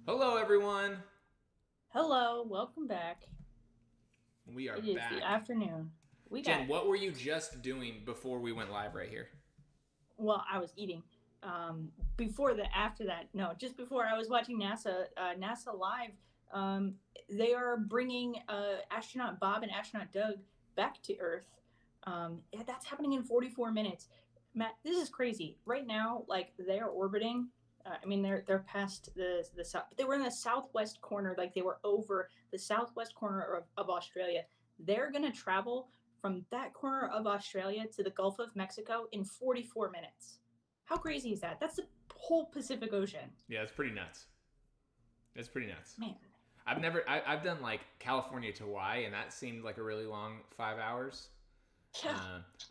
Hello, everyone. Hello, welcome back. We are It is the back. afternoon. We Jen, got, what were you just doing before we went live right here? well, I was eating. Before the, after that, no, just before I was watching NASA Live. They are bringing astronaut Bob and astronaut Doug back to Earth. Yeah, that's happening in 44 minutes. Matt, this is crazy. Right now, like they are orbiting. I mean, they're past the south. They were in the southwest corner, like they were over the southwest corner of Australia. They're gonna travel from that corner of Australia to the Gulf of Mexico in 44 minutes. How crazy is that? That's the whole Pacific Ocean. Yeah, it's pretty nuts. It's pretty nuts. Man. I've done like California to Hawaii, and that seemed like a really long 5 hours. Yeah.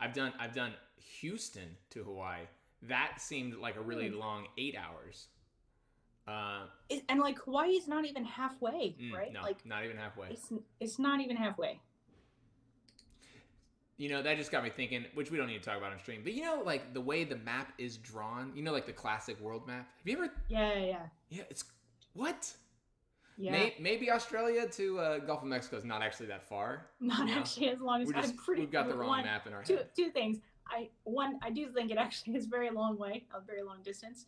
I've done Houston to Hawaii. That seemed like a really long 8 hours. Uh, And like Hawaii is not even halfway, right? no, Like not even halfway. it's not even halfway. That just got me thinking, which we don't need to talk about on stream, but like the way the map is drawn, like the classic world map. Have you ever? Yeah, yeah, yeah. Yeah, it's what? Yeah. Maybe Australia to Gulf of Mexico is not actually that far. Not actually as long as I'm We've pretty got the wrong one map in our two head. two things. I do think it actually is very long way, a very long distance.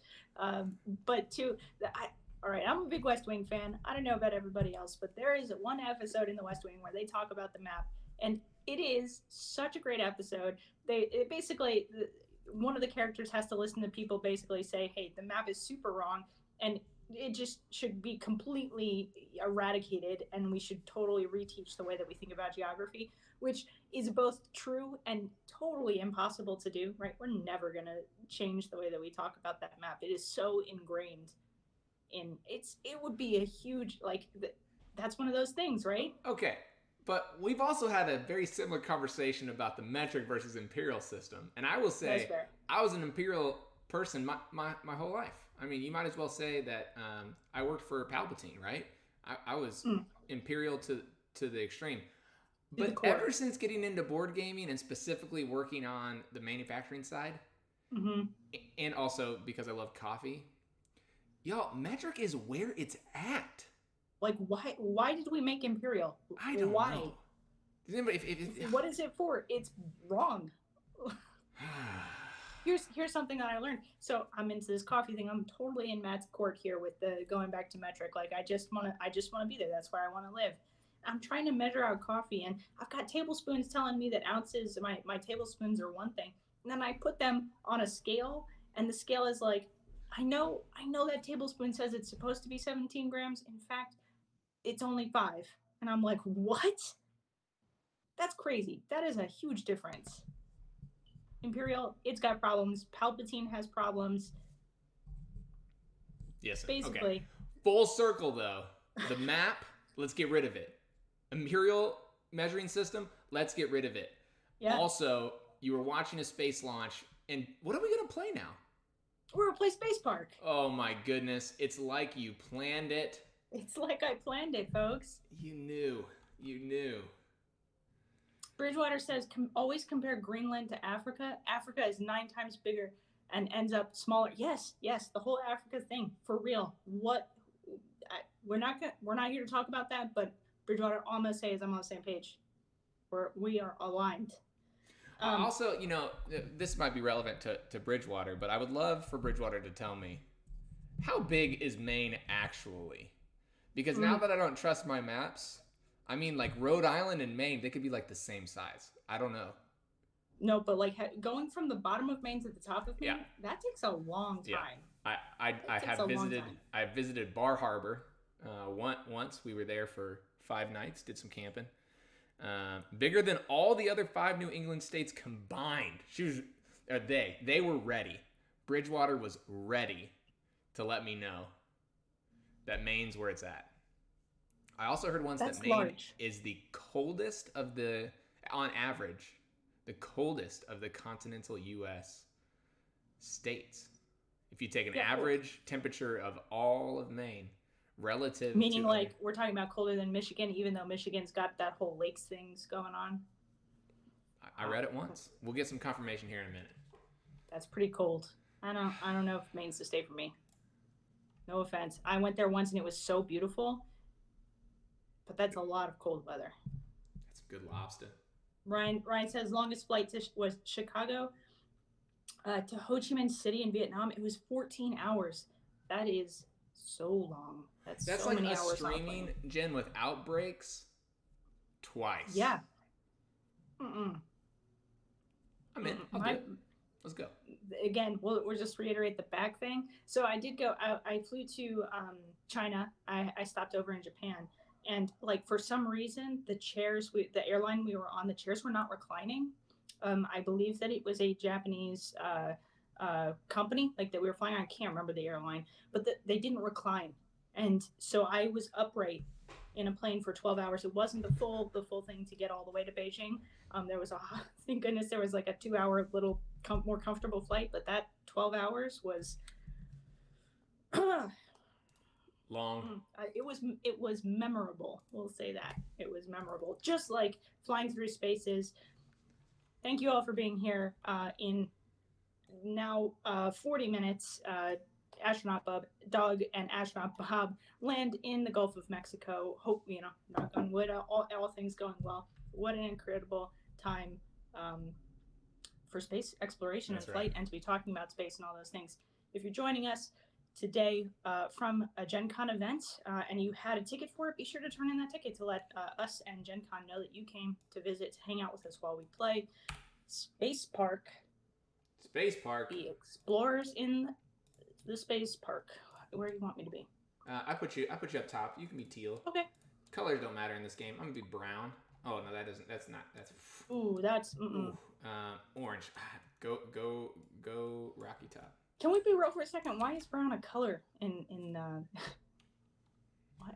But two, all right, I'm a big West Wing fan. I don't know about everybody else, but there is one episode in the West Wing where they talk about the map, and it is such a great episode. It basically one of the characters has to listen to people basically say, "Hey, the map is super wrong," and it just should be completely eradicated, and we should totally reteach the way that we think about geography, which is both true and totally impossible to do, right? We're never going to change the way that we talk about that map. It is so ingrained in it would be a huge that's one of those things, right? Okay, but we've also had a very similar conversation about the metric versus imperial system, and I will That's say fair. I was an imperial person my whole life. I mean, you might as well say that I worked for Palpatine, right? I was Mm, imperial to the extreme. to the But ever core. since getting into board gaming and specifically working on the manufacturing side, Hmm. and also because I love coffee, y'all, metric is where it's at. Like why did we make imperial? I don't Why? know. Does anybody? If What is it for? It's wrong. Here's something that I learned. So I'm into this coffee thing. I'm totally in Matt's court here with the going back to metric. Like I just wanna be there. That's where I want to live. I'm trying to measure out coffee, and I've got tablespoons telling me that ounces. My tablespoons are one thing, and then I put them on a scale, and the scale is like, I know that tablespoon says it's supposed to be 17 grams. In fact, it's only 5, and I'm like, what? That's crazy. That is a huge difference. Imperial, it's got problems. Palpatine has problems. yes, okay. Basically, Full circle though. The map, let's get rid of it. Imperial measuring system, let's get rid of it. yeah. Also, you were watching a space launch, and what are we gonna play now? We're a play Space Park. Oh my goodness! It's like you planned it. It's like I planned it, folks. You knew. You knew. Bridgewater says always compare Greenland to Africa. Africa is 9 times bigger and ends up smaller. Yes, yes, the whole Africa thing for real. What? We're not here to talk about that, but Bridgewater, all I'm gonna say is I'm on the same page. We are aligned. Um, Also, this might be relevant to Bridgewater, but I would love for Bridgewater to tell me how big is Maine actually? Because now mm, that I don't trust my maps, I mean, like Rhode Island and Maine, they could be like the same size. I don't know. no, but like going from the bottom of Maine to the top of Yeah, Maine, that takes a long yeah. time. I That takes a have long visited. time. I visited Bar Harbor. Once we were there for 5 nights, did some camping. Bigger than all the other 5 New England states combined. They were ready. Bridgewater was ready to let me know that Maine's where it's at. I also heard once that That's Maine large. is the coldest of on average, the coldest of the continental U.S. states. If you take an Yeah, average temperature of all of Maine relative meaning to other, like we're talking about colder than Michigan, even though Michigan's got that whole lakes things going on. I Wow, read it once. We'll get some confirmation here in a minute. that's pretty cold. I don't know if Maine's the state for me. No offense. I went there once and it was so beautiful, but that's a lot of cold weather. That's good lobster. Ryan says longest flight was Chicago to Ho Chi Minh City in Vietnam. It was 14 hours. That is so long. That's That's so like many us hours on a streaming, plane. Jen, without breaks twice. Yeah. Mm-mm. I'm in. I'll do it. Let's go. Again, we'll just reiterate the back thing. So I did go. I flew to China. I stopped over in Japan, and like for some reason, the airline we were on, the chairs were not reclining. I believe that it was a Japanese company, like that we were flying on. I can't remember the airline, but they didn't recline, and so I was upright in a plane for 12 hours. It wasn't the full thing to get all the way to Beijing. There was thank goodness there was like a 2 hour little more comfortable flight, but that 12 hours was long. It was memorable. We'll say that it was memorable. Just like flying through spaces. Thank you all for being here. In now 40 minutes, astronaut Doug and astronaut Bob land in the Gulf of Mexico. Hope knock on wood, all things going well. What an incredible time for space exploration and flight, and to be talking about space and all those things. If you're joining us today from a GenCon event and you had a ticket for it, be sure to turn in that ticket to let us and GenCon know that you came to visit, to hang out with us while we play Space Park. Space Park. The explorers in the space park. Where do you want me to be? I put you up top. You can be teal. Okay. Colors don't matter in this game. I'm gonna be brown. Oh no, that doesn't. That's not. That's. Ooh, that's. Ooh, orange. Go, Rocky Top. Can we be real for a second? Why is brown a color in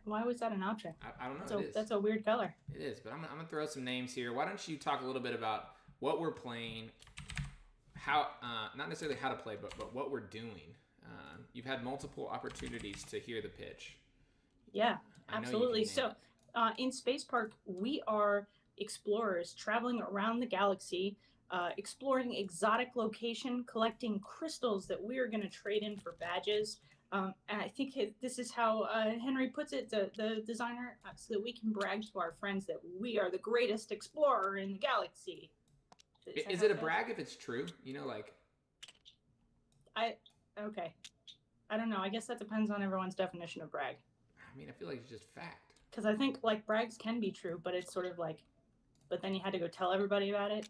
why was that an option? I don't know. That's a weird color. It is, but I'm gonna throw some names here. Why don't you talk a little bit about what we're playing, how not necessarily how to play, but what we're doing. You've had multiple opportunities to hear the pitch. Yeah, absolutely. So in Space Park, we are explorers traveling around the galaxy, exploring exotic location, collecting crystals that we are going to trade in for badges. And I think this is how Henry puts it, the designer, so that we can brag to our friends that we are the greatest explorer in the galaxy. Is it a brag if it's true? Okay. I don't know. I guess that depends on everyone's definition of brag. I mean, I feel like it's just fact. Because I think like brags can be true, but it's sort of like, but then you had to go tell everybody about it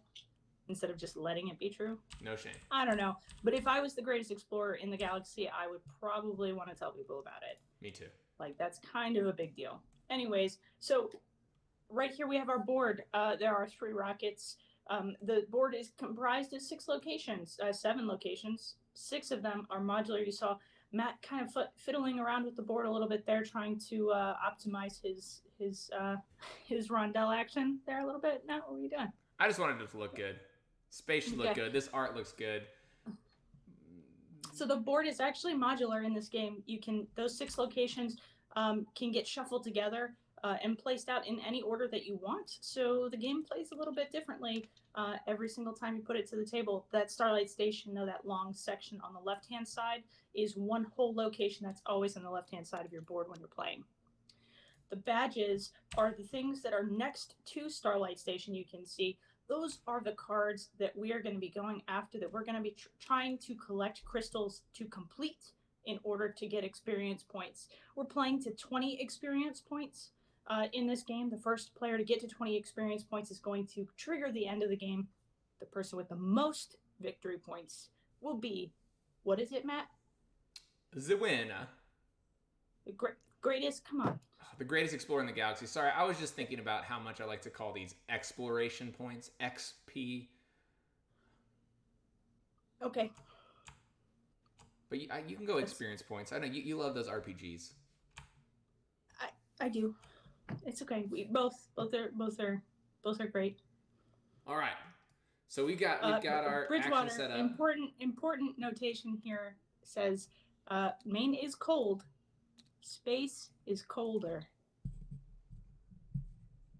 instead of just letting it be true. No shame. I don't know. But if I was the greatest explorer in the galaxy, I would probably want to tell people about it. Me too. Like that's kind of a big deal. Anyways, so right here we have our board. There are 3 rockets. The board is comprised of 7 locations. 6 of them are modular. You saw Matt kind of fiddling around with the board a little bit there, trying to optimize his rondelle action there a little bit. Matt, what were you doing? I just wanted it to look good. Space should look good. This art looks good. So the board is actually modular in this game. Those 6 locations can get shuffled together and placed out in any order that you want. So the game plays a little bit differently every single time you put it to the table. That Starlight Station, that long section on the left-hand side, is one whole location that's always on the left-hand side of your board when you're playing. The badges are the things that are next to Starlight Station. You can see those are the cards that we are going to be going after, that we're going to be trying to collect crystals to complete in order to get experience points. We're playing to 20 experience points. In this game, the first player to get to 20 experience points is going to trigger the end of the game. The person with the most victory points will be, what is it, Matt? The winner. The greatest, come on. The greatest explorer in the galaxy. Sorry, I was just thinking about how much I like to call these exploration points, XP. Okay. But you can go experience points. I know you love those RPGs. I do. It's okay. We both are great. All right. So we've got our Bridgewater, action set up. Important notation here says Maine is cold. Space is colder.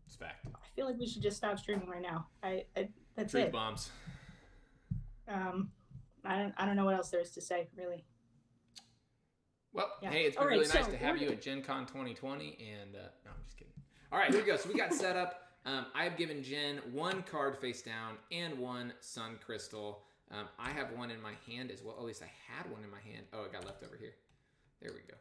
It's fact. I feel like we should just stop streaming right now. That's Truth it. bombs. I don't know what else there is to say, really. Well, Yeah. hey, it's All been right, really nice so to have you at GenCon 2020, and no, I'm just kidding. All right, here we go. So we got set up. I've given Jen one card face down and one sun crystal. I have one in my hand as well. At least I had one in my hand. Oh, it got left over here. There we go.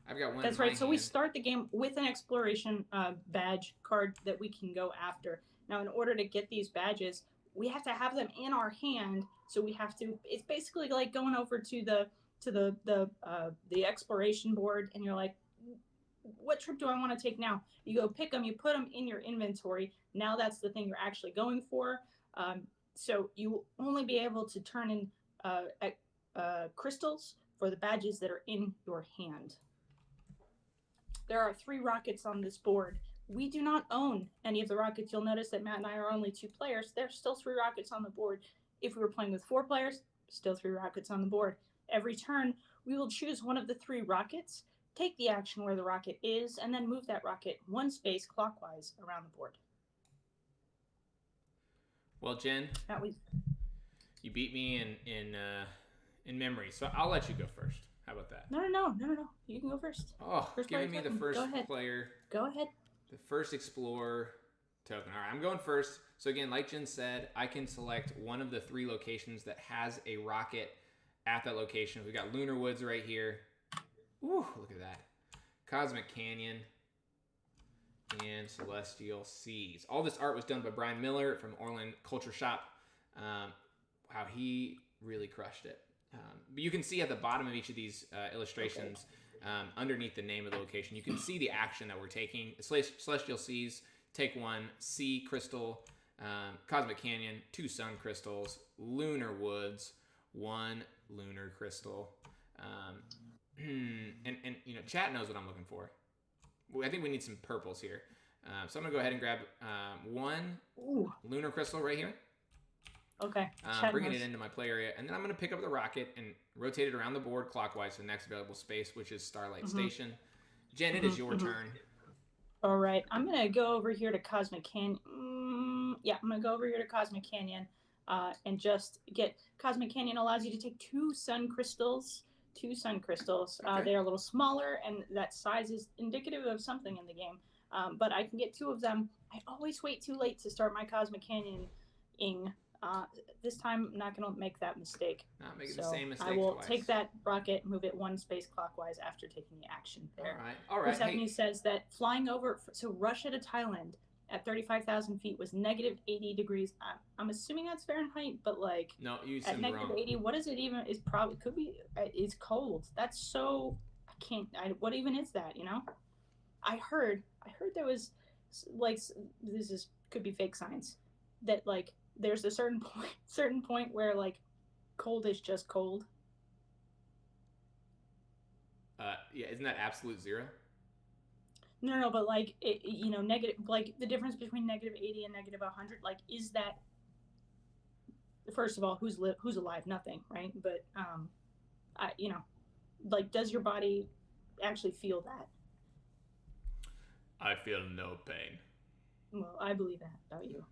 I've got one That's in my right. So hand. we start the game with an exploration badge card that we can go after. Now, in order to get these badges, we have to have them in our hand. So we have to. It's basically like going over to the exploration board, and you're like, what trip do I want to take now? You go pick them, you put them in your inventory. Now that's the thing you're actually going for. So you will only be able to turn in crystals for the badges that are in your hand. There are 3 rockets on this board. We do not own any of the rockets. You'll notice that Matt and I are only 2 players. There's still 3 rockets on the board. If we were playing with 4 players, still 3 rockets on the board. Every turn, we will choose one of the 3 rockets, take the action where the rocket is, and then move that rocket 1 space clockwise around the board. Well, Jen, you beat me in memory, so I'll let you go first. How about that? No. You can go first. Oh, first giving me the first player. Go ahead. The first explorer token. All right, I'm going first. So again, like Jen said, I can select one of the 3 locations that has a rocket at that location. We got Lunar Woods right here. Ooh, look at that. Cosmic Canyon and Celestial Seas. All this art was done by Brian Miller from Orland Culture Shop. Wow, he really crushed it. But you can see at the bottom of each of these illustrations, underneath the name of the location, you can see the action that we're taking. Celestial Seas, take 1. Sea Crystal, Cosmic Canyon, 2 Sun Crystals, Lunar Woods, 1 Lunar Crystal. And you know, chat knows what I'm looking for. I think we need some purples here. So I'm going to go ahead and grab 1 Lunar Crystal right here. Okay. Bringing it into my play area, and then I'm going to pick up the rocket and rotate it around the board clockwise to the next available space, which is Starlight Station. Jen, it is your turn. All right. I'm going to go over here to Cosmic Canyon. I'm going to go over here to Cosmic Canyon and just get... Cosmic Canyon allows you to take 2 sun crystals. 2 sun crystals. Okay. They are a little smaller, and that size is indicative of something in the game. But I can get 2 of them. I always wait too late to start my Cosmic Canyon-ing. This time, I'm not going to make that mistake. Not making the same mistake I will twice. take that rocket, move it 1 space clockwise after taking the action there. All right. Persephone says that flying over, so Russia to Thailand at 35,000 feet was negative 80 degrees. I'm assuming that's Fahrenheit, but like no, you at negative wrong. 80, what is it even? Is probably could be. It's cold. That's so. I can't. What even is that? You know. I heard there was like could be fake science that like there's a certain point where like cold is just cold. Yeah, isn't that absolute 0? No, but like negative, like the difference between negative 80 and negative 100, like is that, first of all, who's alive? Nothing, right? But like does your body actually feel that? I feel no pain. Well, I believe that about you.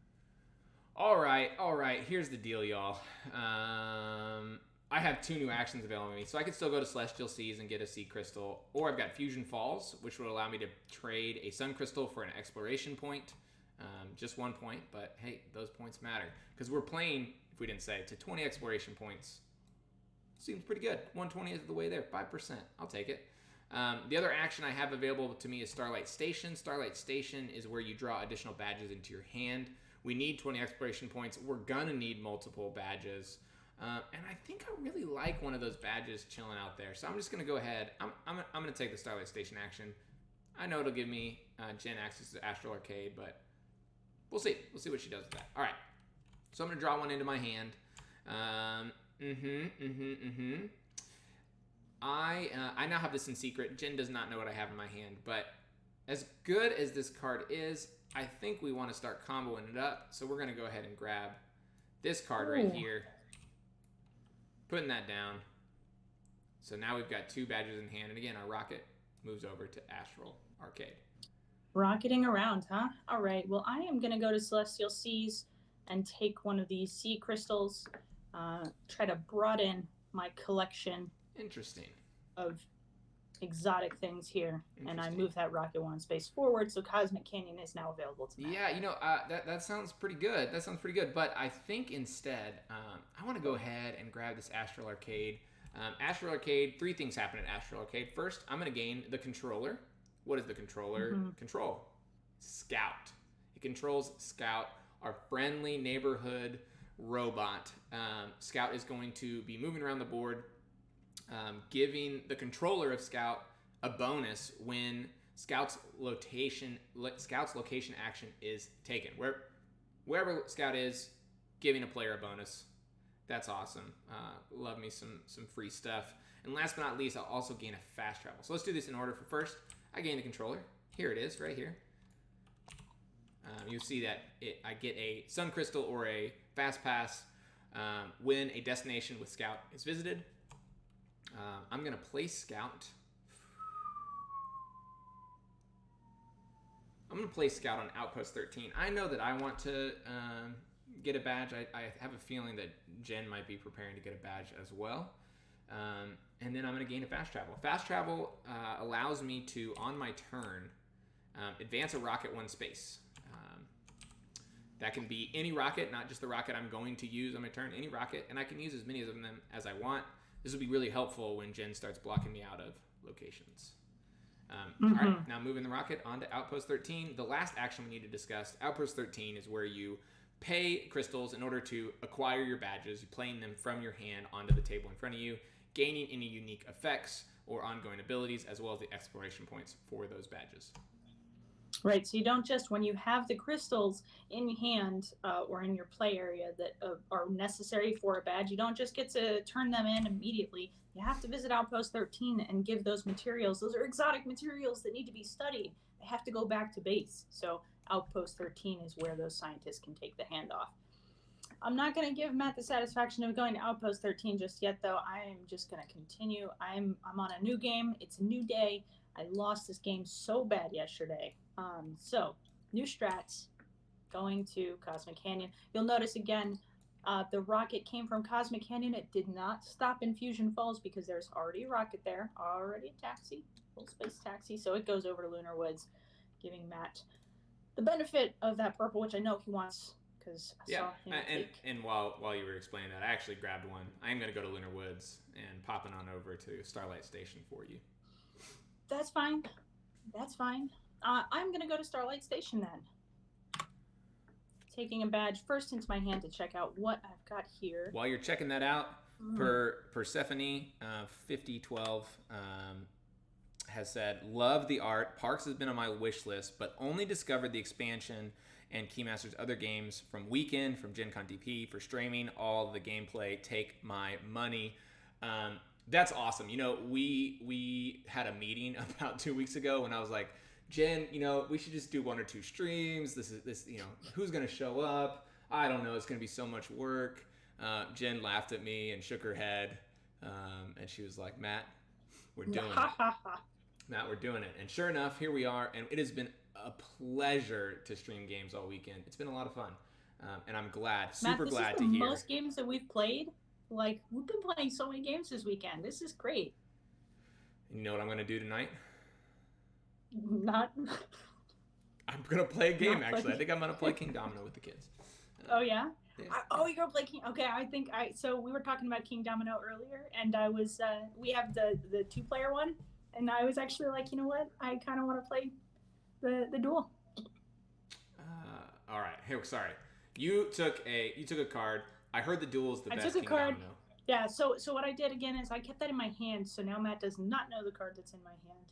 All right. Here's the deal, y'all. I have 2 new actions available to me, so I can still go to Celestial Seas and get a Sea Crystal, or I've got Fusion Falls, which would allow me to trade a Sun Crystal for an exploration point. Just 1 point, but hey, those points matter. Because we're playing, if we didn't say, to 20 exploration points. Seems pretty good. 120 is the way there, 5%. I'll take it. The other action I have available to me is Starlight Station. Starlight Station is where you draw additional badges into your hand. We need 20 exploration points. We're gonna need multiple badges. And I think I really like one of those badges chilling out there. So I'm just gonna go ahead. I'm gonna take the Starlight Station action. I know it'll give me Jen access to Astral Arcade, but we'll see. We'll see what she does with that. All right. So I'm gonna draw one into my hand. I now have this in secret. Jen does not know what I have in my hand, but as good as this card is, I think we want to start comboing it up. So we're going to go ahead and grab this card right here. Putting that down. So now we've got 2 badges in hand. And again, our rocket moves over to Astral Arcade. Rocketing around, huh? All right. Well, I am going to go to Celestial Seas and take one of these sea crystals. Try to broaden my collection. Interesting. Of exotic things here, and I Interesting. moved that rocket one space forward, so Cosmic Canyon is now available to Matt. Yeah, that sounds pretty good. That sounds pretty good. But I think instead, I want to go ahead and grab this Astral Arcade. Astral Arcade, three things happen at Astral Arcade. First, I'm going to gain the controller. What does the controller control? Scout. It controls Scout, our friendly neighborhood robot. Scout is going to be moving around the board, giving the controller of Scout a bonus when Scout's location action is taken. Wherever Scout is, giving a player a bonus. That's awesome. Love me some free stuff. And last but not least, I'll also gain a fast travel. So let's do this in order. For first, I gain the controller. Here it is, right here. You'll see that I get a Sun Crystal or a Fast Pass when a destination with Scout is visited. I'm going to place Scout. I'm going to place Scout on Outpost 13. I know that I want to get a badge. I have a feeling that Jen might be preparing to get a badge as well. And then I'm going to gain a fast travel. Fast travel allows me to, on my turn, advance a rocket one space. That can be any rocket, not just the rocket I'm going to use on my turn, any rocket, and I can use as many of them as I want. This will be really helpful when Jen starts blocking me out of locations. All right, now moving the rocket onto Outpost 13. The last action we need to discuss, Outpost 13, is where you pay crystals in order to acquire your badges. You're playing them from your hand onto the table in front of you, gaining any unique effects or ongoing abilities, as well as the exploration points for those badges. Right, so you don't just, when you have the crystals in hand or in your play area that are necessary for a badge, you don't just get to turn them in immediately. You have to visit Outpost 13 and give those materials. Those are exotic materials that need to be studied. They have to go back to base. So Outpost 13 is where those scientists can take the handoff. I'm not going to give Matt the satisfaction of going to Outpost 13 just yet, though. I am just going to continue. I'm on a new game. It's a new day. I lost this game so bad yesterday. So, new strats, going to Cosmic Canyon. You'll notice again, the rocket came from Cosmic Canyon. It did not stop in Fusion Falls because there's already a rocket there, already a taxi, full space taxi. So it goes over to Lunar Woods, giving Matt the benefit of that purple, which I know he wants because I saw him and while you were explaining that, I actually grabbed one. I am going to go to Lunar Woods and popping on over to Starlight Station for you. That's fine. That's fine. I'm going to go to Starlight Station then. Taking a badge first into my hand to check out what I've got here. While you're checking that out, Persephone 5012 has said, love the art. Parks has been on my wish list, but only discovered the expansion and Keymaster's other games from Weekend, from GenCon DP, for streaming all the gameplay. Take my money. That's awesome. You know, we had a meeting about 2 weeks ago when I was like, Jen, you know, we should just do 1 or 2 streams. This, you know, who's going to show up? I don't know. It's going to be so much work. Jen laughed at me and shook her head. And she was like, Matt, we're doing it. Matt, we're doing it. And sure enough, here we are. And it has been a pleasure to stream games all weekend. It's been a lot of fun. And I'm glad, super Matt, glad to hear. Most games that we've played, like, we've been playing so many games this weekend. This is great. You know what I'm going to do tonight? Not. I'm going to play a game, actually. I think I'm going to play King Domino with the kids. Oh, yeah? Yeah. You're going to play King. Okay, so we were talking about King Domino earlier, and I was, we have the 2-player one, and I was actually like, you know what? I kind of want to play the duel. All right. Here, sorry. You took a card. I heard the duel is the best King Domino. Yeah, so what I did again is I kept that in my hand, so now Matt does not know the card that's in my hand.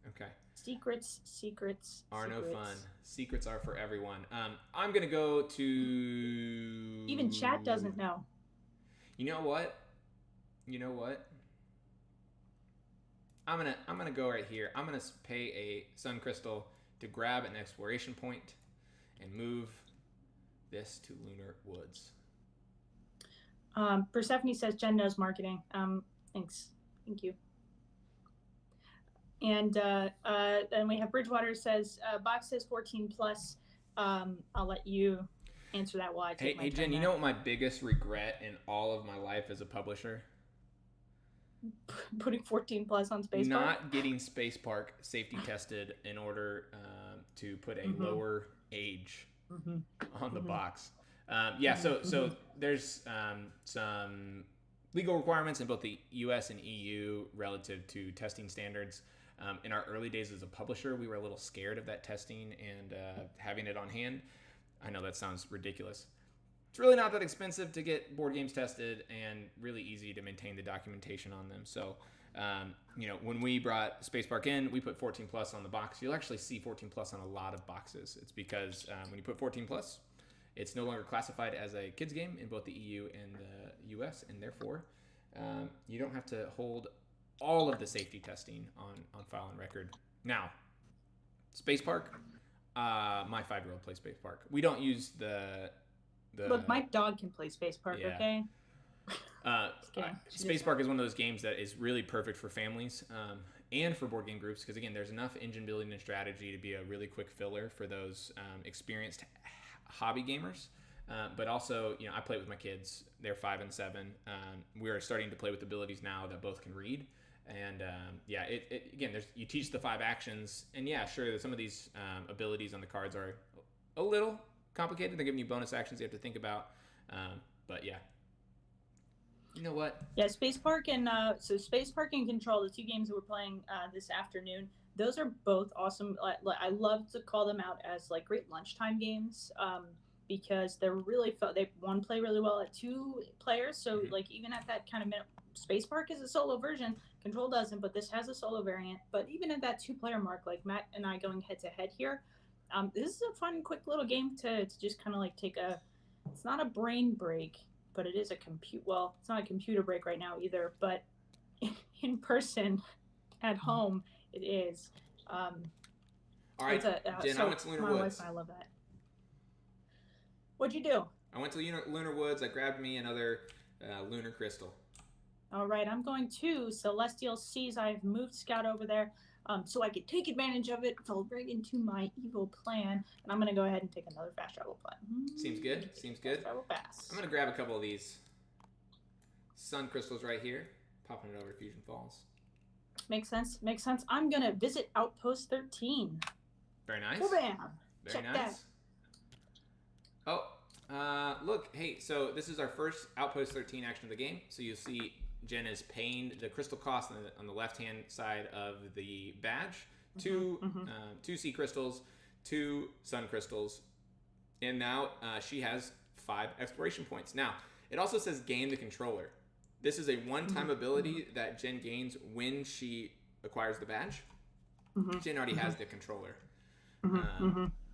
Okay. Secrets are no fun. Secrets are for everyone. I'm gonna go to. Even chat doesn't know. You know what? I'm gonna go right here. I'm gonna pay a Sun Crystal to grab an exploration point and move this to Lunar Woods. Persephone says Jen knows marketing. Thanks. Thank you. And then we have Bridgewater says, Box says 14 plus. I'll let you answer that while I take my Hey, Jen, you know what my biggest regret in all of my life as a publisher? putting 14 plus on Space Park. Not getting Space Park safety tested in order to put a Mm-hmm. lower age Mm-hmm. on the Mm-hmm. box. Yeah, so there's some legal requirements in both the U.S. and EU relative to testing standards. In our early days as a publisher, we were a little scared of that testing and having it on hand. I know that sounds ridiculous. It's really not that expensive to get board games tested and really easy to maintain the documentation on them. So, when we brought Space Park in, we put 14 plus on the box. You'll actually see 14 plus on a lot of boxes. It's because when you put 14 plus, it's no longer classified as a kids game in both the EU and the US, and therefore you don't have to hold all of the safety testing on file and record. Now, Space Park, my 5-year-old plays Space Park. We don't use the Look, my dog can play Space Park. Yeah. Okay. Space Park is one of those games that is really perfect for families and for board game groups because, again, there's enough engine building and strategy to be a really quick filler for those experienced hobby gamers. But also, I play with my kids. They're 5 and 7. We are starting to play with abilities now that both can read. And again, you teach the 5 actions. And yeah, sure, some of these abilities on the cards are a little complicated. They're giving you bonus actions you have to think about. But yeah. You know what? Yeah, Space Park and Space Park and Control, the 2 games that we're playing this afternoon, those are both awesome. I love to call them out as like great lunchtime games because they're really fun. They play really well at 2 players. So like even at that kind of minute, Space Park is a solo version. Control doesn't, but this has a solo variant. But even at that 2-player mark, like Matt and I going head to head here, this is a fun, quick little game to just kind of like take a. It's not a brain break, but it is a compute. Well, it's not a computer break right now either, but in person, at home, it is. All right, Jen, so I went to Lunar my Woods. wife and I love that. What'd you do? I went to Lunar Woods. I grabbed me another lunar crystal. All right, I'm going to Celestial Seas. I've moved Scout over there so I can take advantage of it. Fell right into my evil plan, and I'm going to go ahead and take another fast travel plan. Seems good. Seems good. Travel pass. I'm going to grab a couple of these sun crystals right here, popping it over to Fusion Falls. Makes sense. Makes sense. I'm going to visit Outpost 13. Very nice. Bam. Very Check nice. That. Oh, look. Hey, so this is our first Outpost 13 action of the game. So you'll see Jen is paying the crystal cost on the left-hand side of the badge. 2 sea crystals, 2 sun crystals, and now she has 5 exploration points. Now, it also says gain the controller. This is a one-time ability that Jen gains when she acquires the badge. Jen already has the controller.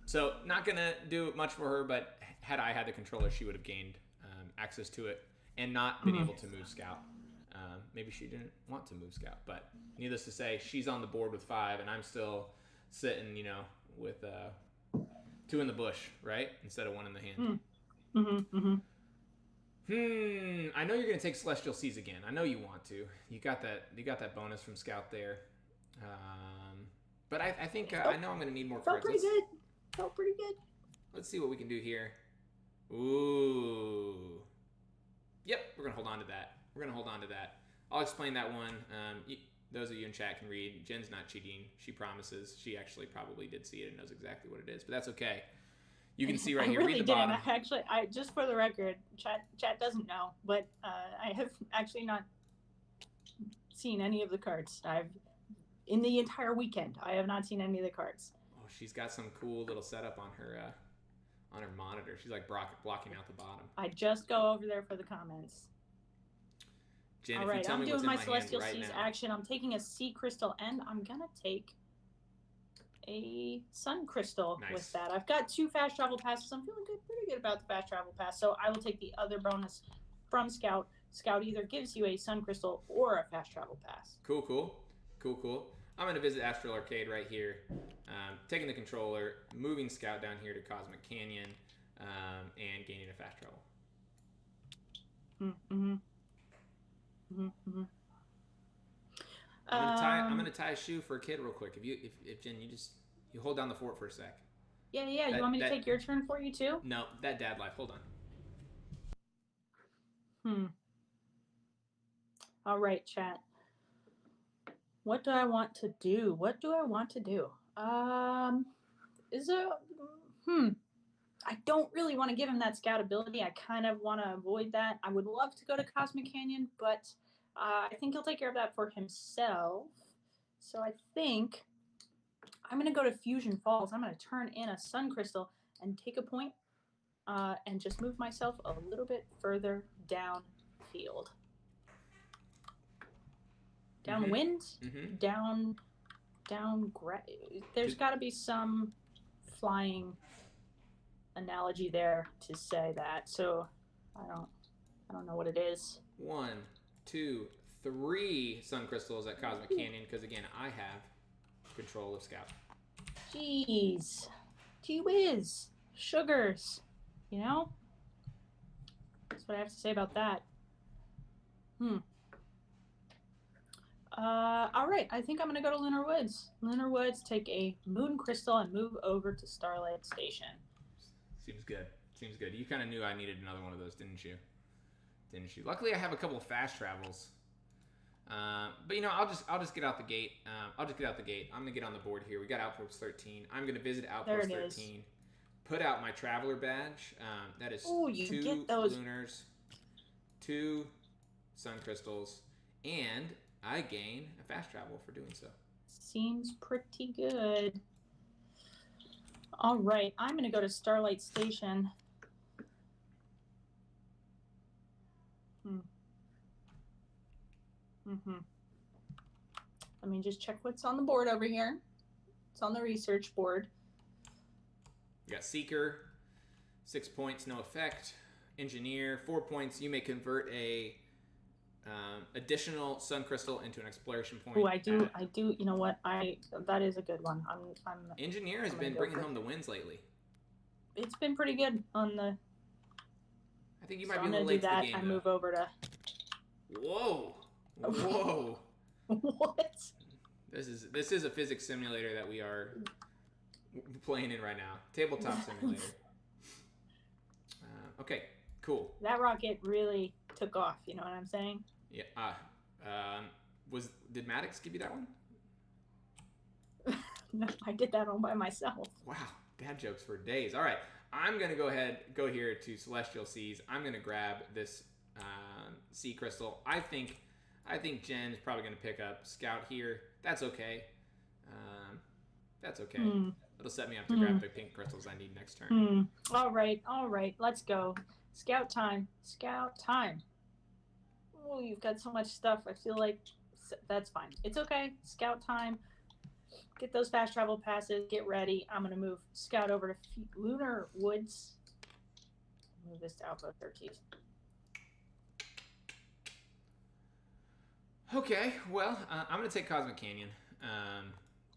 So not going to do much for her, but had I had the controller, she would have gained access to it and not been able to move Scout. Maybe she didn't want to move Scout, but needless to say, she's on the board with 5, and I'm still sitting, with 2 in the bush, right? Instead of 1 in the hand. I know you're gonna take Celestial Seas again. I know you want to. You got that bonus from Scout there. But I think I know I'm gonna need more cards. Felt pretty good. Let's see what we can do here. Ooh. Yep, we're gonna hold on to that. I'll explain that one. Those of you in chat can read. Jen's not cheating. She promises. She actually probably did see it and knows exactly what it is, but that's okay. You can see right here. I really read the didn't. bottom. Actually, just for the record, chat doesn't know, but I have actually not seen any of the cards. In the entire weekend, I have not seen any of the cards. Oh, she's got some cool little setup on her monitor. She's like blocking out the bottom. I just go over there for the comments. Jen, all right, I'm doing my Celestial Seas Seas action. I'm taking a Sea Crystal, and I'm gonna take a Sun Crystal with that. I've got 2 fast travel passes. I'm feeling pretty good about the fast travel pass. So I will take the other bonus from Scout. Scout either gives you a Sun Crystal or a fast travel pass. Cool. I'm going to visit Astral Arcade right here, taking the controller, moving Scout down here to Cosmic Canyon, and gaining a fast travel. I'm gonna tie a shoe for a kid real quick. If Jen, you hold down the fort for a sec. Yeah. You want me to take your turn for you too? No, that dad life. Hold on. All right, chat. What do I want to do? What do I want to do? Is a hmm. I don't really want to give him that scout ability. I kind of want to avoid that. I would love to go to Cosmic Canyon, but I think he'll take care of that for himself. So I think I'm going to go to Fusion Falls. I'm going to turn in a Sun Crystal and take a point and just move myself a little bit further downfield. Downwind? Down. There's got to be some flying analogy there to say that. So I don't know what it is. 1, 2, 3 Sun Crystals at Cosmic Canyon because again I have control of Scout. Jeez. Gee whiz. Sugars. You know? That's what I have to say about that. All right. I think I'm going to go to Lunar Woods. Lunar Woods, take a Moon Crystal and move over to Starlight Station. Seems good. Seems good. You kind of knew I needed another one of those, didn't you? Luckily, I have a couple of fast travels. But I'll just get out the gate. I'm gonna get on the board here. We got Outpost 13. I'm gonna visit Outpost 13. Put out my Traveler badge. That is 2 Lunars, 2 Sun Crystals, and I gain a fast travel for doing so. Seems pretty good. All right, I'm gonna go to Starlight Station. Let me just check what's on the board over here. It's on the research board. You got Seeker, 6 points, no effect. Engineer, 4 points. You may convert a additional Sun Crystal into an exploration point. Oh, I do. You know what? That is a good one. Engineer has been bringing home the wins lately. It's been pretty good on the. I think you might be a little late to the game. I move over to. Whoa! What? This is a physics simulator that we are playing in right now. Tabletop simulator. Okay, cool. That rocket really took off. You know what I'm saying? Yeah. Did Maddox give you that one? No, I did that all by myself. Wow, dad jokes for days. All right, I'm gonna go here to Celestial Seas. I'm gonna grab this sea crystal. I think Jen is probably gonna pick up Scout here. That's okay. It'll set me up to grab the pink crystals I need next turn. All right. Let's go. Scout time. Oh, you've got so much stuff. I feel like that's fine. It's okay. Scout time. Get those fast travel passes. Get ready. I'm going to move Scout over to Lunar Woods. Move this to Outpost 13. Okay. Well, I'm going to take Cosmic Canyon.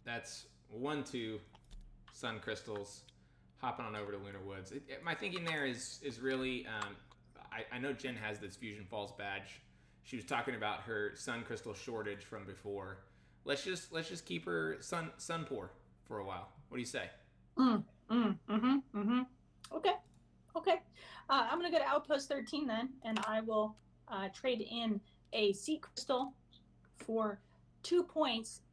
That's 1, 2 Sun Crystals. Hopping on over to Lunar Woods. My thinking there is really, I know Jen has this Fusion Falls badge. She was talking about her Sun Crystal shortage from before. Let's just keep her sun poor for a while. What do you say? Okay. I'm gonna go to Outpost 13 then, and I will trade in a Sea Crystal for 2 points.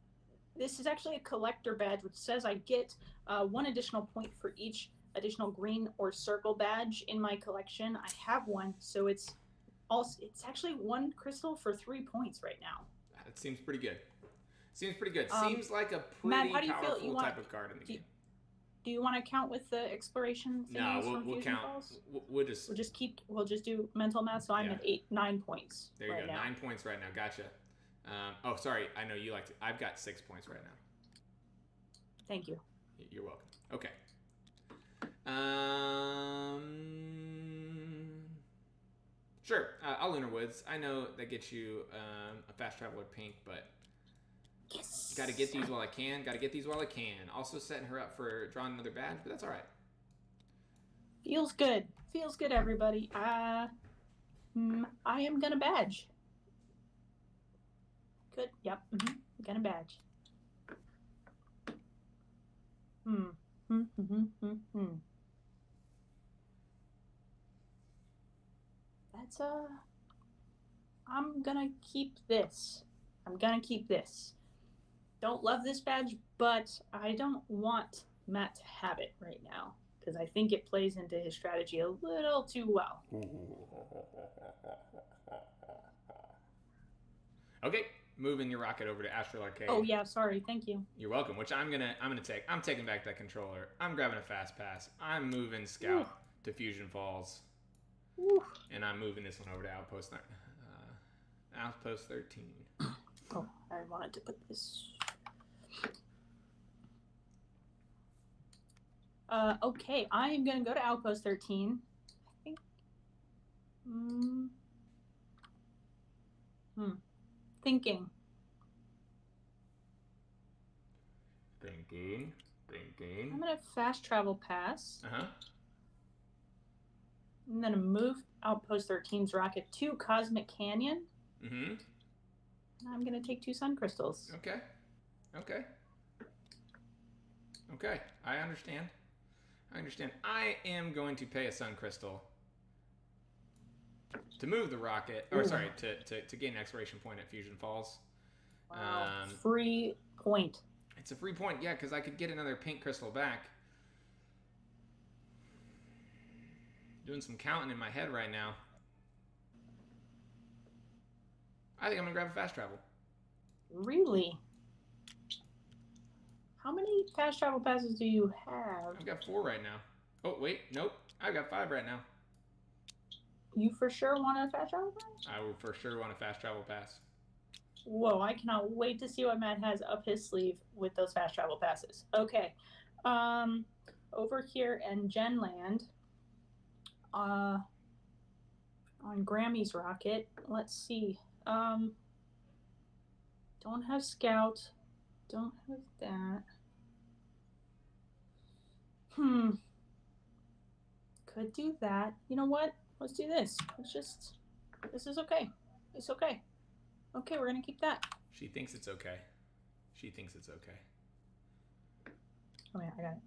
This is actually a collector badge, which says I get 1 additional point for each additional green or circle badge in my collection. I have one, so it's actually 1 crystal for 3 points right now. That seems pretty good. Seems like a pretty Matt, powerful type of card in the game. Do you want to count with the exploration things? No, we'll count. Falls? We'll just do mental math. So I'm at 9 points. There you go, 9 points right now. Gotcha. Sorry, I know you like to. I've got 6 points right now. Thank you. You're welcome. Okay. Sure. I'll Lunar Woods. I know that gets you a fast traveler pink, but yes, got to get these while I can. Also setting her up for drawing another badge, but that's all right. Feels good, everybody. I am gonna badge. Good. Yep. Gonna badge. That's I'm gonna keep this. Don't love this badge, but I don't want Matt to have it right now because I think it plays into his strategy a little too well. Okay, moving your rocket over to Astral Arcade. Oh yeah, sorry. Thank you. You're welcome. Which I'm taking back that controller. I'm grabbing a fast pass. I'm moving Scout to Fusion Falls, and I'm moving this one over to Outpost 13. Oh, I wanted to put this. Okay, I am gonna go to Outpost 13. I think. Thinking. I'm gonna fast travel pass. I'm gonna move Outpost 13's rocket to Cosmic Canyon. And I'm gonna take 2 sun crystals. Okay. I understand. I am going to pay a sun crystal to move the rocket, or sorry, to gain an exploration point at Fusion Falls. Wow. Free point. It's a free point, yeah, because I could get another pink crystal back. Doing some counting in my head right now. I think I'm gonna grab a fast travel. Really? How many fast travel passes do you have? I've got 4 right now. Oh wait, nope. I've got 5 right now. You for sure want a fast travel pass? I will for sure want a fast travel pass. Whoa, I cannot wait to see what Matt has up his sleeve with those fast travel passes. Okay. Over here in Genland, on Grammy's rocket, let's see. Don't have Scout. Don't have that. Could do that. You know what? Let's do this. This is okay. It's okay. Okay, we're gonna keep that. She thinks it's okay. Oh yeah, I got it.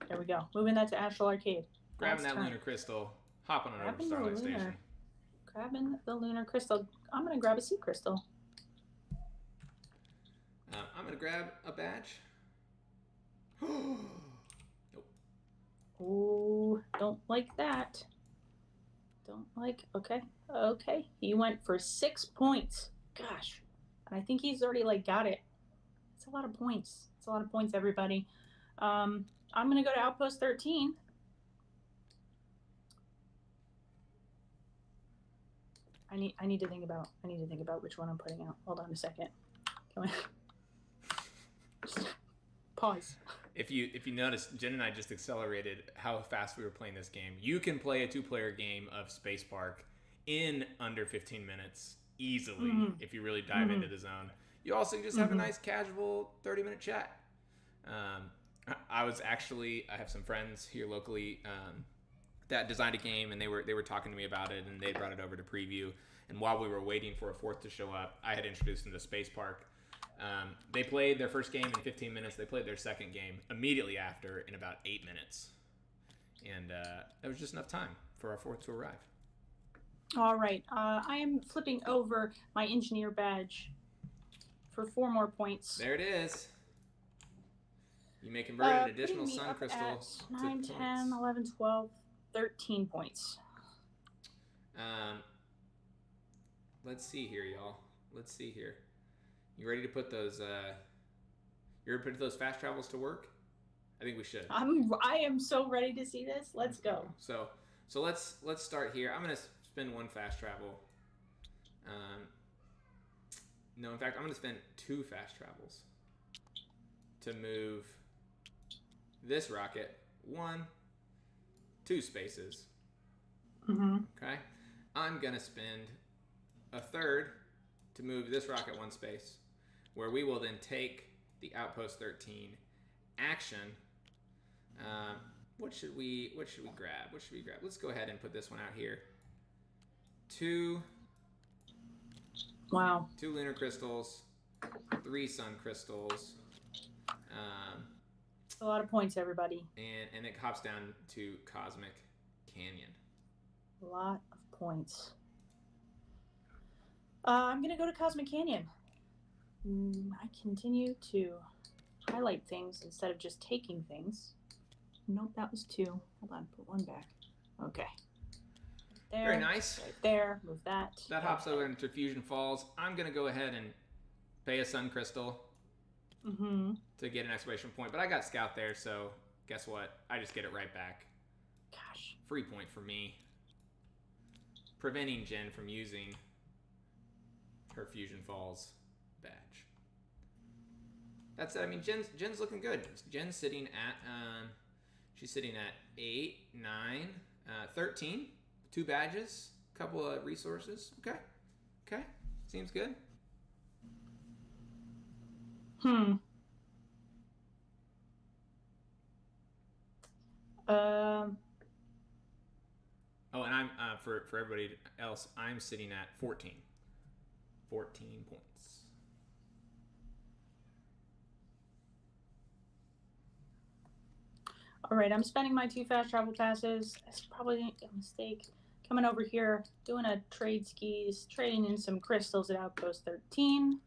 There we go. Moving that to Astral Arcade. Grabbing that lunar crystal. Hopping on over to Starlight Station. Grabbing the lunar crystal. I'm gonna grab a sea crystal. I'm gonna grab a badge. Nope. Oh, don't like that. Okay. He went for 6 points. Gosh. And I think he's already got it. It's a lot of points. Everybody. I'm gonna go to Outpost 13. I need to think about which one I'm putting out. Hold on a second. Can we just pause? If you notice, Jen and I just accelerated how fast we were playing this game. You can play a 2-player game of Space Park in under 15 minutes easily if you really dive into the zone. You also just have a nice casual 30-minute chat. I have some friends here locally that designed a game, and they were talking to me about it, and they brought it over to preview. And while we were waiting for a 4th to show up, I had introduced them to Space Park. They played their first game in 15 minutes. They played their second game immediately after in about 8 minutes. And that was just enough time for our 4th to arrive. All right. I am flipping over my engineer badge for 4 more points. There it is. You may convert an additional sun crystal to 9, 10, 11, 12, 13 points. Let's see here, y'all. You ready to put those fast travels to work? I think we should. I am so ready to see this. Let's go. So let's start here. I'm gonna spend 1 fast travel. No, in fact, I'm gonna spend 2 fast travels to move this rocket 2 spaces. Okay. I'm gonna spend a 3rd to move this rocket 1 space, where we will then take the Outpost 13 action. What should we grab? Let's go ahead and put this one out here. 2 lunar crystals, 3 sun crystals. A lot of points, everybody. And it hops down to Cosmic Canyon. A lot of points. I'm gonna go to Cosmic Canyon. I continue to highlight things instead of just taking things. Nope, that was 2. Hold on, put 1 back. Okay. There. Very nice. Right there. Move that. That hops over into Fusion Falls. I'm going to go ahead and pay a Sun Crystal to get an exclamation point. But I got Scout there, so guess what? I just get it right back. Gosh. Free point for me. Preventing Jen from using her Fusion Falls badge. That's it. I mean, Jen's looking good. Jen's sitting at she's sitting at 8, 9, 13. 2 badges, couple of resources. Okay, seems good. Oh, and I'm for everybody else, I'm sitting at 14. 14 points. All right, I'm spending my 2 fast travel passes. That's probably a mistake. Coming over here, doing a trade skis, trading in some crystals at Outpost 13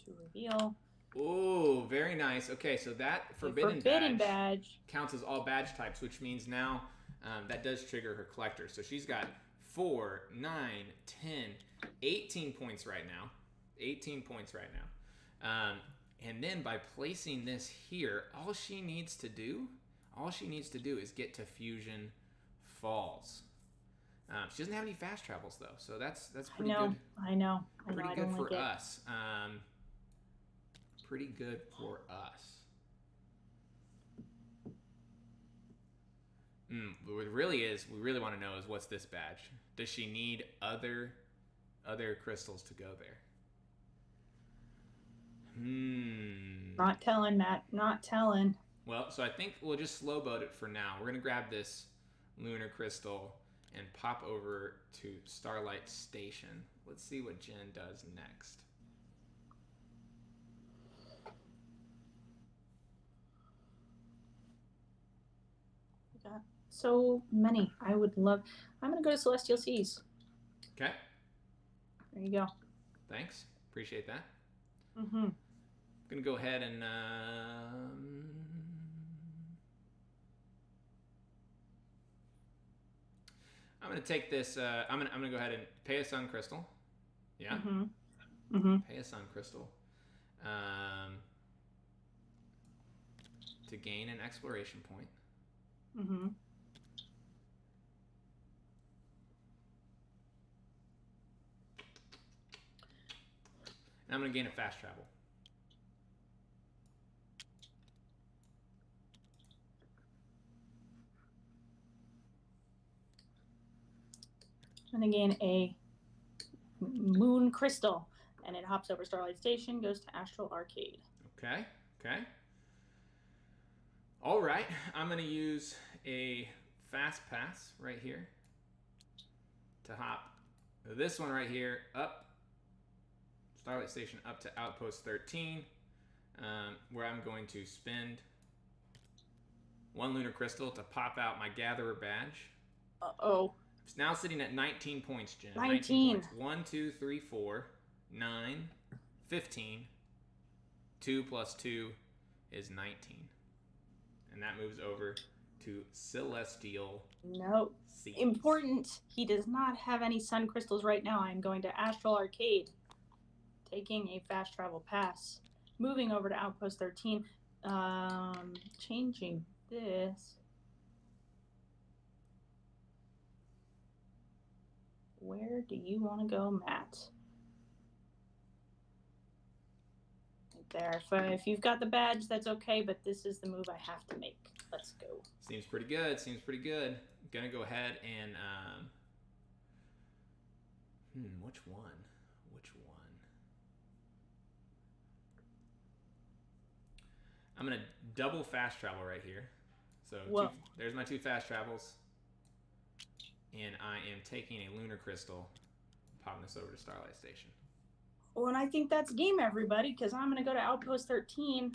to reveal. Oh, very nice. Okay, so that forbidden badge counts as all badge types, which means now that does trigger her collector. So she's got 4, 9, 10, 18 points right now. 18 points right now. And then by placing this here, all she needs to do is get to Fusion Falls. She doesn't have any fast travels though, so that's pretty good. I know. Pretty good for us. Pretty good for us. What it really is, we really want to know is what's this badge? Does she need other crystals to go there? Not telling, Matt. Not telling. Well, so I think we'll just slow boat it for now. We're gonna grab this lunar crystal and pop over to Starlight Station. Let's see what Jen does next. We got so many. I would love. I'm gonna go to Celestial Seas. Okay. There you go. Thanks. Appreciate that. I'm gonna go ahead and I'm gonna take this. I'm gonna go ahead and pay a Sun Crystal. Yeah. Pay a Sun Crystal. To gain an exploration point. And I'm gonna gain a fast travel. And again, a moon crystal, and it hops over Starlight Station, goes to Astral Arcade. Okay. All right, I'm gonna use a fast pass right here to hop this one right here up Starlight Station up to Outpost 13, where I'm going to spend 1 lunar crystal to pop out my Gatherer badge. It's now sitting at 19 points, Jen. 19 points. 1, 2, 3, 4, 9, 15. 2 plus 2 is 19. And that moves over to Celestial. No. Seas. Important. He does not have any sun crystals right now. I'm going to Astral Arcade. Taking a fast travel pass. Moving over to Outpost 13. Changing this. Where do you want to go, Matt? Right there. If you've got the badge, that's okay, but this is the move I have to make. Let's go. Seems pretty good. I'm gonna go ahead and which one? I'm gonna double fast travel right here. So there's my 2 fast travels. And I am taking a lunar crystal, popping this over to Starlight Station. Well, and I think that's game, everybody, because I'm going to go to Outpost 13.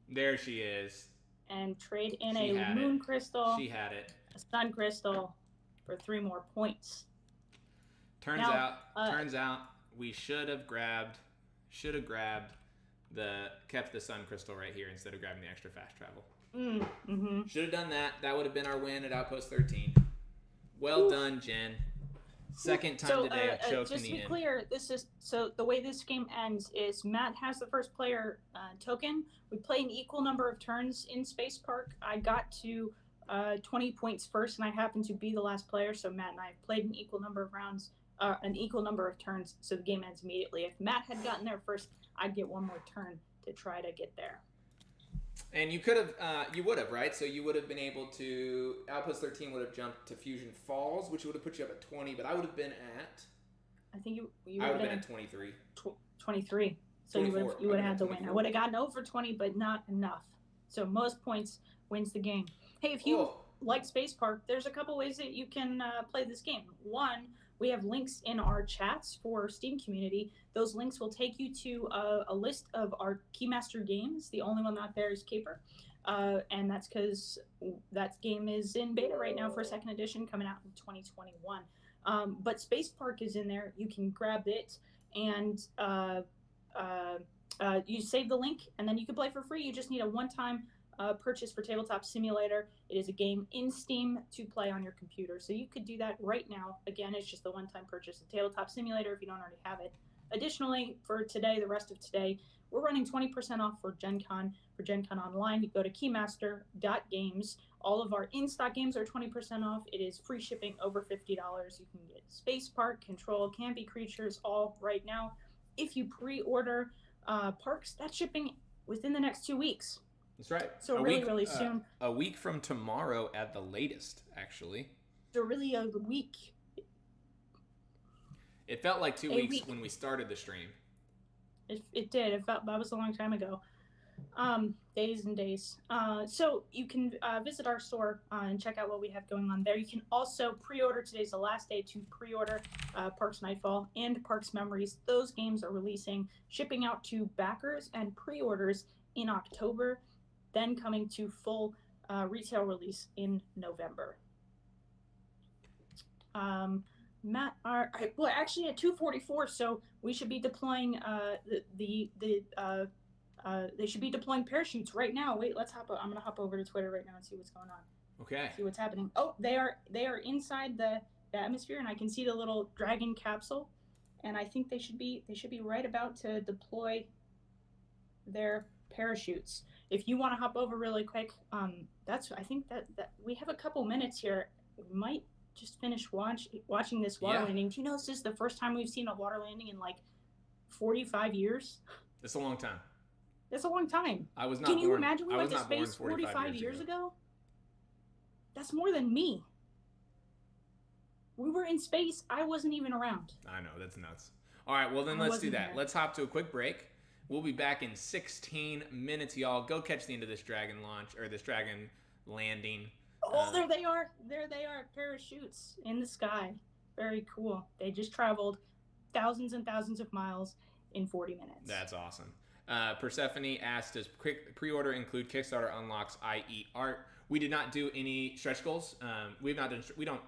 There she is. And trade in a moon crystal. She had it. A sun crystal for 3 more points. Turns out, we should have grabbed kept the sun crystal right here instead of grabbing the extra fast travel. Should have done that. That would have been our win at Outpost 13. Well done, Jen. Second time today I choked in the end. Just to be clear, the way this game ends is Matt has the first player token. We play an equal number of turns in Space Park. I got to 20 points first, and I happened to be the last player, so Matt and I played an equal number of rounds, an equal number of turns, so the game ends immediately. If Matt had gotten there first, I'd get one more turn to try to get there. And you would have, right? So you would have been able to, Outpost 13 would have jumped to Fusion Falls, which would have put you up at 20, but I would have been at... I think you I would have been at 23. 23. So you would have had the win. I would have gotten over 20, but not enough. So most points wins the game. Hey, if you like Space Park, there's a couple ways that you can play this game. One, we have links in our chats for Steam community. Those links will take you to a list of our Keymaster games. The only one not there is Caper. And that's because that game is in beta right now for 2nd edition coming out in 2021. But Space Park is in there. You can grab it and you save the link and then you can play for free. You just need a one-time purchase for Tabletop Simulator. It is a game in Steam to play on your computer. So you could do that right now. Again, it's just the one-time purchase of Tabletop Simulator if you don't already have it. Additionally, for today, the rest of today, we're running 20% off for GenCon. For GenCon Online, you go to keymaster.games. All of our in-stock games are 20% off. It is free shipping over $50. You can get Space Park, Control, Canby Creatures, all right now. If you pre-order Parks, that's shipping within the next 2 weeks. That's right. So really soon. A week from tomorrow at the latest, actually. So really a week. It felt like 2 weeks when we started the stream. It did. It felt that was a long time ago. Days and days. So you can visit our store and check out what we have going on there. You can also pre-order. Today's the last day to pre-order Parks Nightfall and Parks Memories. Those games are shipping out to backers and pre-orders in October, then coming to full retail release in November. Matt, actually at 2:44, so we should be deploying they should be deploying parachutes right now. Wait, I'm gonna hop over to Twitter right now and see what's going on. Okay. See what's happening. Oh, they are inside the atmosphere, and I can see the little Dragon capsule, and I think they should be right about to deploy their parachutes. If you want to hop over really quick, I think that we have a couple minutes here. We might just finish watching this water landing. Do you know this is the first time we've seen a water landing in like 45 years? It's a long time. That's a long time. I was not Can you born, imagine we went to space 45 years ago? That's more than me. We were in space. I wasn't even around. I know. That's nuts. All right. Well, then let's do that. Let's hop to a quick break. We'll be back in 16 minutes, y'all. Go catch the end of this Dragon launch, or this Dragon landing. Oh, there they are. There they are. Parachutes in the sky. Very cool. They just traveled thousands and thousands of miles in 40 minutes. That's awesome. Persephone asked, does quick pre-order include Kickstarter unlocks, i.e. art? We did not do any stretch goals. We don't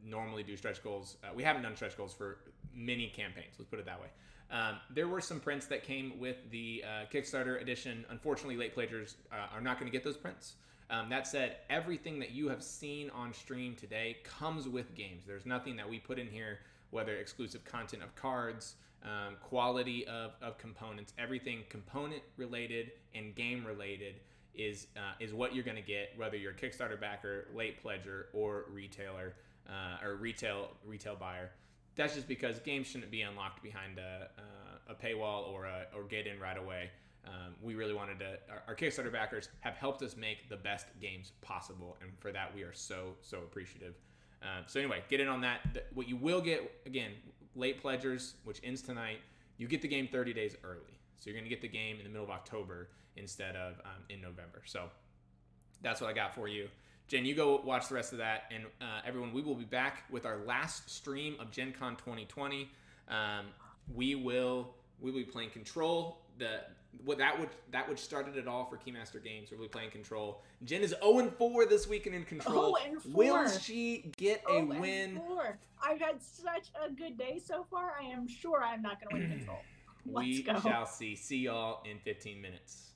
normally do stretch goals. We haven't done stretch goals for many campaigns. Let's put it that way. There were some prints that came with the Kickstarter edition. Unfortunately, late pledgers are not going to get those prints. That said, everything that you have seen on stream today comes with games. There's nothing that we put in here, whether exclusive content of cards, quality of components, everything component related and game related is what you're going to get, whether you're a Kickstarter backer, late pledger, or retailer or retail buyer. That's just because games shouldn't be unlocked behind a paywall or get in right away. We really wanted to. Our Kickstarter backers have helped us make the best games possible, and for that we are so appreciative. So anyway, get in on that. What you will get, again, late pledgers, which ends tonight, you get the game 30 days early. So you're going to get the game in the middle of October instead of in November. So that's what I got for you. Jen, you go watch the rest of that. And everyone, we will be back with our last stream of GenCon 2020. We will be playing Control. that would started it all for Keymaster Games. We'll be playing Control. Jen is 0-4 this weekend in Control. 0-4. Will she get a win? 0-4. I've had such a good day so far. I am sure I'm not going to win Control. Let's We go. shall see. See y'all in 15 minutes.